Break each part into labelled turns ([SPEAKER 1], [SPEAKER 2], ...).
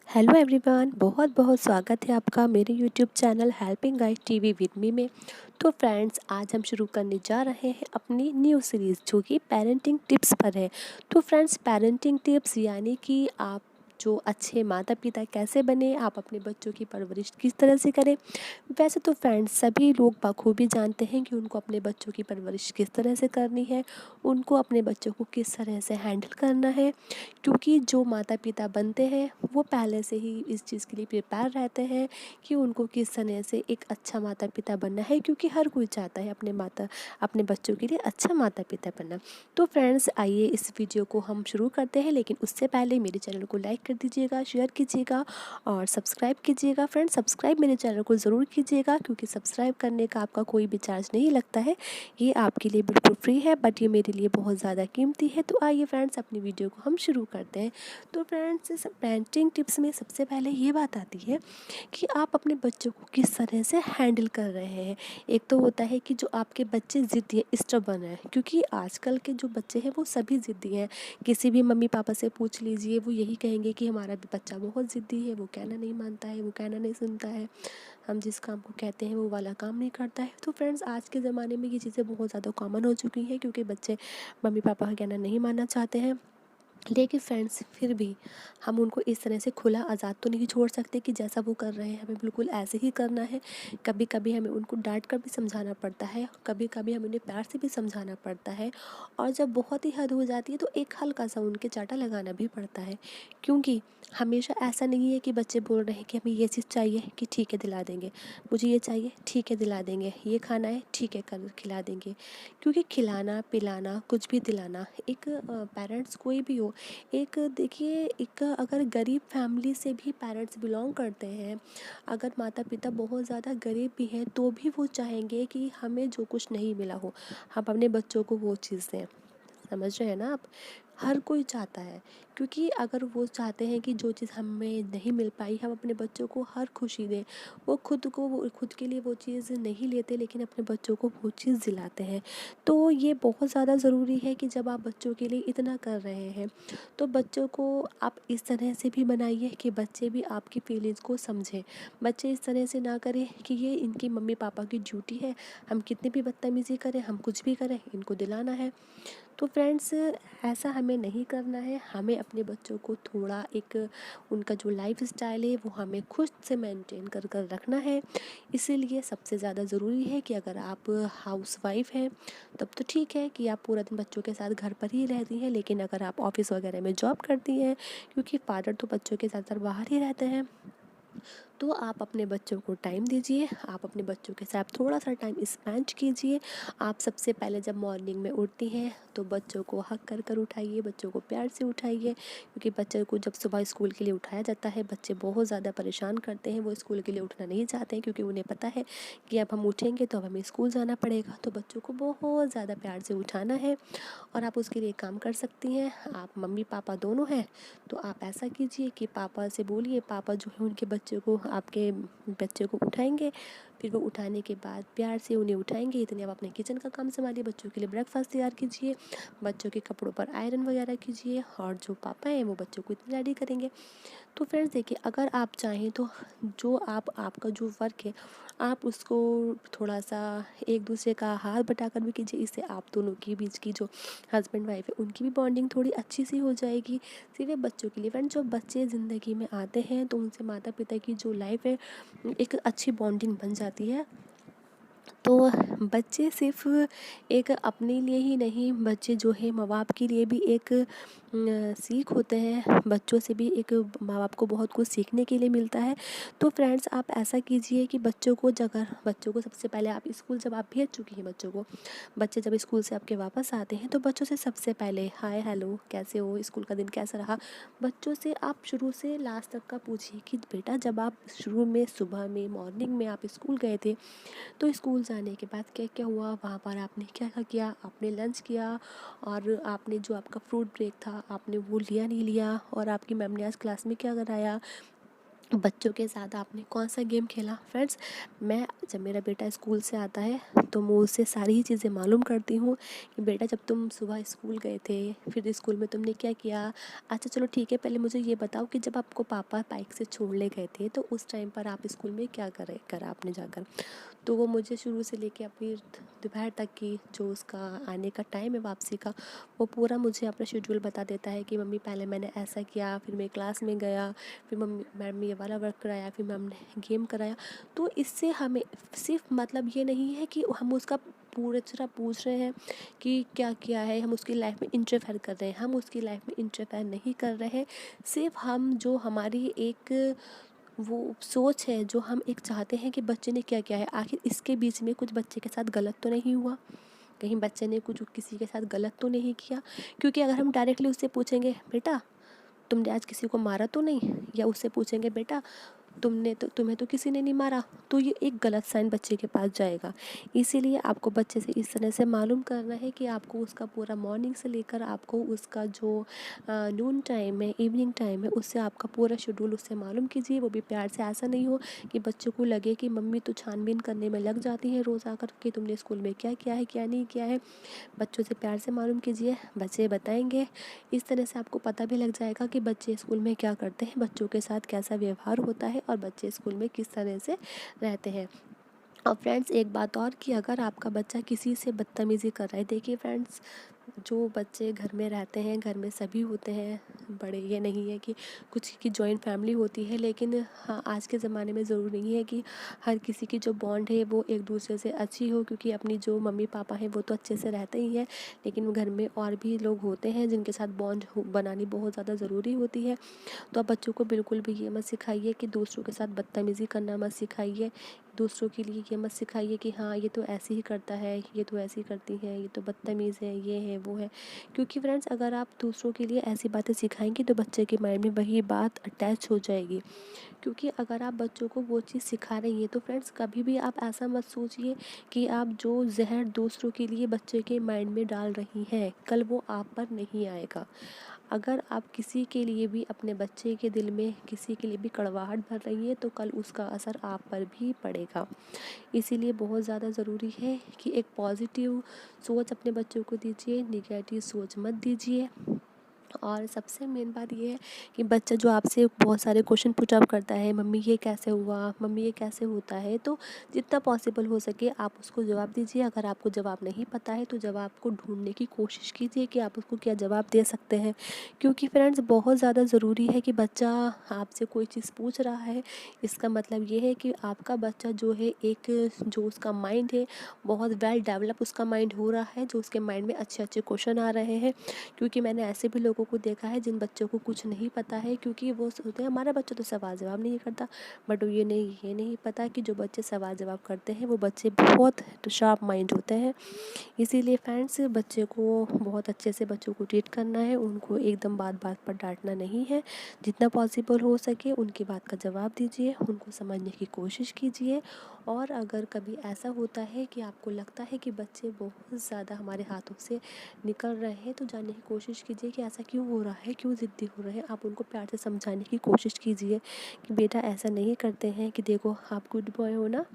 [SPEAKER 1] Hello everyone, बहुत बहुत स्वागत है आपका मेरे YouTube channel helping guide TV with me में। तो फ्रेंड्स, आज हम शुरू करने जा रहे हैं अपनी न्यू सीरीज़ जो कि पेरेंटिंग टिप्स पर है। तो फ्रेंड्स, पेरेंटिंग टिप्स यानी कि आप जो अच्छे माता पिता कैसे बने, आप अपने बच्चों की परवरिश किस तरह से करें। वैसे तो फ्रेंड्स, सभी लोग बखूबी जानते हैं कि उनको अपने बच्चों की परवरिश किस तरह से करनी है, उनको अपने बच्चों को किस तरह से हैंडल करना है, क्योंकि जो माता पिता बनते हैं वो पहले से ही इस चीज़ के लिए प्रिपेयर रहते हैं कि उनको किस तरह से एक अच्छा माता पिता बनना है, क्योंकि हर कोई चाहता है अपने बच्चों के लिए अच्छा माता पिता बनना। तो फ्रेंड्स, आइए इस वीडियो को हम शुरू करते हैं, लेकिन उससे पहले मेरे चैनल को लाइक कर दीजिएगा, शेयर कीजिएगा और सब्सक्राइब कीजिएगा। फ्रेंड्स, सब्सक्राइब मेरे चैनल को ज़रूर कीजिएगा, क्योंकि सब्सक्राइब करने का आपका कोई भी चार्ज नहीं लगता है। ये आपके लिए बिल्कुल फ्री है, बट ये मेरे लिए बहुत ज़्यादा कीमती है। तो आइए फ्रेंड्स, अपनी वीडियो को हम शुरू करते हैं। तो फ्रेंड्स, इस पेरेंटिंग टिप्स में सबसे पहले ये बात आती है कि आप अपने बच्चों को किस तरह से हैंडल कर रहे हैं। एक तो होता है कि जो आपके बच्चे ज़िद्दी हैं, स्टबर्न है, क्योंकि आजकल के जो बच्चे हैं वो सभी ज़िद्दी हैं। किसी भी मम्मी पापा से पूछ लीजिए, वो यही कहेंगे कि हमारा भी बच्चा बहुत ज़िद्दी है, वो कहना नहीं मानता है, वो कहना नहीं सुनता है, हम जिस काम को कहते हैं वो वाला काम नहीं करता है। तो फ्रेंड्स, आज के ज़माने में ये चीज़ें बहुत ज़्यादा कॉमन हो चुकी हैं, क्योंकि बच्चे मम्मी पापा का कहना नहीं मानना चाहते हैं। लेकिन फ्रेंड्स, फिर भी हम उनको इस तरह से खुला आज़ाद तो नहीं छोड़ सकते कि जैसा वो कर रहे हैं हमें बिल्कुल ऐसे ही करना है। कभी कभी हमें उनको डांट कर भी समझाना पड़ता है, कभी कभी हमें उन्हें प्यार से भी समझाना पड़ता है, और जब बहुत ही हद हो जाती है तो एक हल्का सा उनके चाटा लगाना भी पड़ता है। क्योंकि हमेशा ऐसा नहीं है कि बच्चे बोल रहे हैं कि हमें ये चीज़ चाहिए कि ठीक है दिला देंगे, मुझे ये चाहिए ठीक है दिला देंगे, ये खाना है ठीक है कर खिला देंगे। क्योंकि खिलाना पिलाना कुछ भी दिलाना, एक पेरेंट्स कोई भी हो, एक देखिए, एक अगर गरीब फैमिली से भी पेरेंट्स बिलोंग करते हैं, अगर माता पिता बहुत ज़्यादा गरीब भी हैं, तो भी वो चाहेंगे कि हमें जो कुछ नहीं मिला हो हम अपने बच्चों को वो चीज़ दें। समझ रहे हैं ना आप? हर कोई चाहता है, क्योंकि अगर वो चाहते हैं कि जो चीज़ हमें नहीं मिल पाई हम अपने बच्चों को हर खुशी दें, वो खुद के लिए वो चीज़ नहीं लेते, लेकिन अपने बच्चों को वो चीज़ दिलाते हैं। तो ये बहुत ज़्यादा ज़रूरी है कि जब आप बच्चों के लिए इतना कर रहे हैं, तो बच्चों को आप इस तरह से भी बनाइए कि बच्चे भी आपकी फीलिंग्स को समझें। बच्चे इस तरह से ना करें कि ये इनकी मम्मी पापा की ड्यूटी है, हम कितनी भी बदतमीज़ी करें, हम कुछ भी करें, इनको दिलाना है। तो फ्रेंड्स, ऐसा हमें नहीं करना है। हमें अपने बच्चों को थोड़ा एक उनका जो लाइफ स्टाइल है वो हमें खुद से मेंटेन कर कर रखना है। इसीलिए सबसे ज़्यादा ज़रूरी है कि अगर आप हाउस वाइफ हैं तब तो ठीक है कि आप पूरा दिन बच्चों के साथ घर पर ही रहती हैं, लेकिन अगर आप ऑफिस वगैरह में जॉब करती हैं, क्योंकि फादर तो बच्चों के साथ साथ बाहर ही रहते हैं, तो आप अपने बच्चों को टाइम दीजिए, आप अपने बच्चों के साथ थोड़ा सा टाइम स्पेंड कीजिए। आप सबसे पहले जब मॉर्निंग में उठती हैं तो बच्चों को हक कर कर उठाइए, बच्चों को प्यार से उठाइए, क्योंकि बच्चों को जब सुबह स्कूल के लिए उठाया जाता है बच्चे बहुत ज़्यादा परेशान करते हैं, वो स्कूल के लिए उठना नहीं चाहते हैं, क्योंकि उन्हें पता है कि अब हम उठेंगे तो अब हमें स्कूल जाना पड़ेगा। तो बच्चों को बहुत ज़्यादा प्यार से उठाना है, और आप उसके लिए काम कर सकती हैं। आप मम्मी पापा दोनों हैं, तो आप ऐसा कीजिए कि पापा से बोलिए, पापा जो है उनके बच्चे को आपके बच्चे को उठाएंगे, फिर वो उठाने के बाद प्यार से उन्हें उठाएंगे, इतने आप अपने किचन का काम संभालिए, बच्चों के लिए ब्रेकफास्ट तैयार कीजिए, बच्चों के कपड़ों पर आयरन वगैरह कीजिए, और जो पापा हैं वो बच्चों को इतनी रेडी करेंगे। तो फ्रेंड्स देखिए, अगर आप चाहें तो जो आपका जो वर्क है आप उसको थोड़ा सा एक दूसरे का हाथ बटाकर भी कीजिए। इससे आप दोनों के बीच की जो हस्बैंड वाइफ है उनकी भी बॉन्डिंग थोड़ी अच्छी सी हो जाएगी। सिर्फ बच्चों के लिए, फ्रेंड्स जब बच्चे ज़िंदगी में आते हैं तो उनसे माता पिता की जो लाइफ है एक अच्छी बॉन्डिंग बन जाती है। तो बच्चे सिर्फ एक अपने लिए ही नहीं, बच्चे जो है माँ बाप के लिए भी एक सीख होते हैं। बच्चों से भी एक माँ बाप को बहुत कुछ सीखने के लिए मिलता है। तो फ्रेंड्स, आप ऐसा कीजिए कि बच्चों को सबसे पहले आप स्कूल जब आप भेज चुकी हैं बच्चों को, बच्चे जब स्कूल से आपके वापस आते हैं तो बच्चों से सबसे पहले हाय हेलो कैसे हो, स्कूल का दिन कैसा रहा, बच्चों से आप शुरू से लास्ट तक का पूछिए कि बेटा जब आप शुरू में सुबह में मॉर्निंग में आप स्कूल गए थे तो स्कूल जाने के बाद क्या क्या हुआ, वहाँ पर आपने क्या क्या किया, आपने लंच किया, और आपने जो आपका फ्रूट ब्रेक था आपने वो लिया नहीं लिया, और आपकी मैम ने आज क्लास में क्या कराया, बच्चों के साथ आपने कौन सा गेम खेला। फ्रेंड्स, मैं जब मेरा बेटा स्कूल से आता है तो मैं उससे सारी ही चीज़ें मालूम करती हूँ कि बेटा जब तुम सुबह स्कूल गए थे फिर स्कूल में तुमने क्या किया। अच्छा चलो ठीक है, पहले मुझे ये बताओ कि जब आपको पापा बाइक से छोड़ने गए थे तो उस टाइम पर आप स्कूल में क्या करा आपने जाकर। तो वो मुझे शुरू से लेके अपनी दोपहर तक की जो उसका आने का टाइम है वापसी का, वो पूरा मुझे अपना शेड्यूल बता देता है कि मम्मी पहले मैंने ऐसा किया, फिर मैं क्लास में गया, फिर मम्मी मैम ये वाला वर्क कराया, फिर मैम ने गेम कराया। तो इससे हमें सिर्फ मतलब ये नहीं है कि हम उसका पूरी तरह पूछ रहे हैं कि क्या किया है, हम उसकी लाइफ में इंटरफेयर कर रहे हैं, हम उसकी लाइफ में इंटरफेयर नहीं कर रहे हैं। सिर्फ हम जो हमारी एक वो सोच है, जो हम एक चाहते हैं कि बच्चे ने क्या किया है, आखिर इसके बीच में कुछ बच्चे के साथ गलत तो नहीं हुआ, कहीं बच्चे ने कुछ किसी के साथ गलत तो नहीं किया। क्योंकि अगर हम डायरेक्टली उससे पूछेंगे बेटा तुमने आज किसी को मारा तो नहीं, या उससे पूछेंगे बेटा तुम्हें तो किसी ने नहीं मारा, तो ये एक गलत साइन बच्चे के पास जाएगा। इसीलिए आपको बच्चे से इस तरह से मालूम करना है कि आपको उसका पूरा मॉर्निंग से लेकर आपको उसका जो नून टाइम है, इवनिंग टाइम है, उससे आपका पूरा शेड्यूल उससे मालूम कीजिए। वो भी प्यार से, ऐसा नहीं हो कि बच्चों को लगे कि मम्मी तो छानबीन करने में लग जाती है रोज़ आकर कि तुमने स्कूल में क्या किया है क्या नहीं किया है। बच्चों से प्यार से मालूम कीजिए, बच्चे बताएंगे। इस तरह से आपको पता भी लग जाएगा कि बच्चे स्कूल में क्या करते हैं, बच्चों के साथ कैसा व्यवहार होता है और बच्चे स्कूल में किस तरह से रहते हैं। और फ्रेंड्स एक बात और कि अगर आपका बच्चा किसी से बदतमीज़ी कर रहा है, देखिए फ्रेंड्स जो बच्चे घर में रहते हैं, घर में सभी होते हैं बड़े, ये नहीं है कि कुछ की जॉइंट फैमिली होती है, लेकिन हाँ आज के ज़माने में ज़रूरी नहीं है कि हर किसी की जो बॉन्ड है वो एक दूसरे से अच्छी हो, क्योंकि अपनी जो मम्मी पापा हैं वो तो अच्छे से रहते ही हैं, लेकिन घर में और भी लोग होते हैं जिनके साथ बॉन्ड बनानी बहुत ज़्यादा ज़रूरी होती है। तो आप बच्चों को बिल्कुल भी ये मत सिखाइए कि दूसरों के साथ बदतमीज़ी करना मत सिखाइए, दूसरों के लिए ये मत सिखाइए कि हाँ ये तो ऐसे ही करता है, ये तो ऐसी करती है, ये तो बदतमीज़ है, ये है वो है। क्योंकि फ्रेंड्स अगर आप दूसरों के लिए ऐसी बातें सिखाएंगे तो बच्चे के माइंड में वही बात अटैच हो जाएगी। क्योंकि अगर आप बच्चों को वो चीज़ सिखा रही हैं तो फ्रेंड्स कभी भी आप ऐसा मत सोचिए कि आप जो जहर दूसरों के लिए बच्चे के माइंड में डाल रही हैं कल वो आप पर नहीं आएगा। अगर आप किसी के लिए भी अपने बच्चे के दिल में किसी के लिए भी कड़वाहट भर रही है तो कल उसका असर आप पर भी पड़ेगा। इसीलिए बहुत ज़्यादा ज़रूरी है कि एक पॉजिटिव सोच अपने बच्चों को दीजिए, निगेटिव सोच मत दीजिए। और सबसे मेन बात ये है कि बच्चा जो आपसे बहुत सारे क्वेश्चन पुट अप करता है, मम्मी ये कैसे हुआ, मम्मी ये कैसे होता है, तो जितना पॉसिबल हो सके आप उसको जवाब दीजिए। अगर आपको जवाब नहीं पता है तो जवाब को ढूंढने की कोशिश कीजिए कि आप उसको क्या जवाब दे सकते हैं। क्योंकि फ्रेंड्स बहुत ज़्यादा ज़रूरी है कि बच्चा आपसे कोई चीज़ पूछ रहा है, इसका मतलब ये है कि आपका बच्चा जो है एक जो उसका माइंड है बहुत वेल डेवलप उसका माइंड हो रहा है, जो उसके माइंड में अच्छे अच्छे क्वेश्चन आ रहे हैं। क्योंकि मैंने ऐसे भी लोगों को देखा है जिन बच्चों को कुछ नहीं पता है, क्योंकि वो सोचते हैं हमारा बच्चा तो सवाल जवाब नहीं करता, बट ये नहीं पता कि जो बच्चे सवाल जवाब करते हैं वो बच्चे बहुत शार्प माइंड होते हैं। इसीलिए फ्रेंड्स बच्चे को बहुत अच्छे से बच्चों को ट्रीट करना है, उनको एकदम बात बात पर डांटना नहीं है। जितना पॉसिबल हो सके उनकी बात का जवाब दीजिए, उनको समझने की कोशिश कीजिए। और अगर कभी ऐसा होता है कि आपको लगता है कि बच्चे बहुत ज़्यादा हमारे हाथों से निकल रहे हैं तो जानने की कोशिश कीजिए कि ऐसा क्यों हो रहा है, क्यों ज़िद्दी हो रहे हैं। आप उनको प्यार से समझाने की कोशिश कीजिए कि बेटा ऐसा नहीं करते हैं, कि देखो आप गुड बॉय हो ना,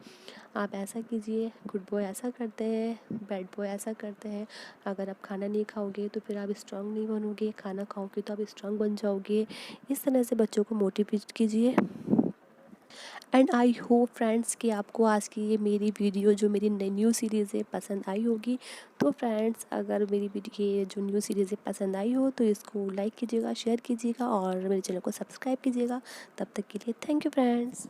[SPEAKER 1] आप ऐसा कीजिए, गुड बॉय ऐसा करते हैं, बैड बॉय ऐसा करते हैं। अगर आप खाना नहीं खाओगे तो फिर आप स्ट्रांग नहीं बनोगे, खाना खाओगे तो आप स्ट्रांग बन जाओगे। इस तरह से बच्चों को मोटिवेट कीजिए। एंड आई होप फ्रेंड्स कि आपको आज की ये मेरी वीडियो जो मेरी नई न्यू सीरीज़ है पसंद आई होगी। तो फ्रेंड्स अगर मेरी वीडियो ये जो न्यू सीरीज़ है पसंद आई हो तो इसको लाइक कीजिएगा, शेयर कीजिएगा और मेरे चैनल को सब्सक्राइब कीजिएगा। तब तक के लिए थैंक यू फ्रेंड्स।